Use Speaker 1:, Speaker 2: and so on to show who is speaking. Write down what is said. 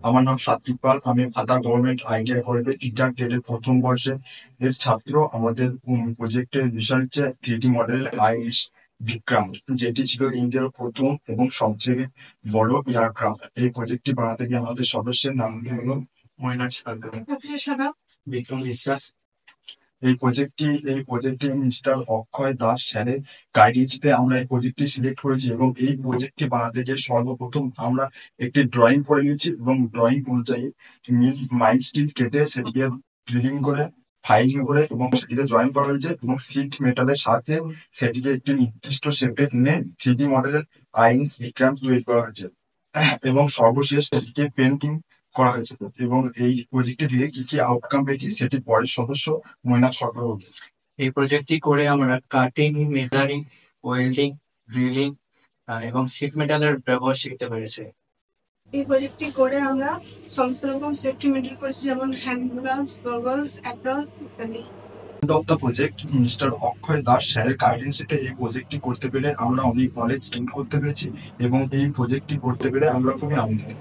Speaker 1: আমার নাম সাত্বিক পাল। আমি ভাতা গভর্নমেন্ট আইটিআই কলেজের ইন্টার প্রথম বর্ষে এর ছাত্র। আমাদের প্রজেক্টের বিষয় হচ্ছে 3D মডেল আইএস বিক্রান্ত, যেটি ছিল ইন্ডিয়ার প্রথম এবং সবচেয়ে বড় এয়ারক্রাফট। এই প্রজেক্টটি বানাতে গিয়ে আমাদের সদস্যের নাম হলো ময়নাক সাগর, বিক্রম বিশ্বাস। এই প্রজেক্টটি মিস্টার অক্ষয় দাস স্যারের গাইডেন্সে আমরা এই প্রজেক্টটি সিলেক্ট করেছি, এবং এই প্রজেক্টটি বানাতে গিয়ে সর্বপ্রথম আমরা একটি ড্রয়িং করে নিয়েছি, এবং ড্রয়িং অনুযায়ী মাইল স্টিল কেটে সেটিকে ড্রিলিং করে ফাইলিং করে এবং সেটিকে জয়েন করা হয়েছে, এবং সিট মেটালের সাহায্যে সেটিকে একটি নির্দিষ্ট শেপে এনে 3D মডেলের আইএনএস বিক্রান্ত তৈরি করা হয়েছে, এবং সর্বশেষ সেটিকে পেন্টিং করা হয়েছে। এবং এই প্রজেক্টে দিয়ে কি কি আউটকাম পেয়েছি সেটি পরের সদস্য মৈনাক সরকার বলতে।
Speaker 2: এই প্রজেক্টটি করে আমরা কাটিং, মেজারিং, ওয়েল্ডিং, ড্রিলিং এবং শিট মেটালের ব্যবহার শিখতে পেরেছি।
Speaker 3: এই প্রজেক্টটি করে আমরা সমস্ত রকম সেফটি মেনটেন করেছি, যেমন হ্যান্ড গ্লাভস, গগলস, অ্যাপ্রন ইত্যাদি।
Speaker 1: অফ দ্য প্রজেক্ট মিস্টার অক্ষয় দাস স্যারের গাইডেন্সে এই প্রজেক্টটি করতে পেরে আমরা অনেক নলেজ গেইন করতে পেরেছি, এবং এই প্রজেক্টটি করতে পেরে আমরা খুবই আনন্দিত।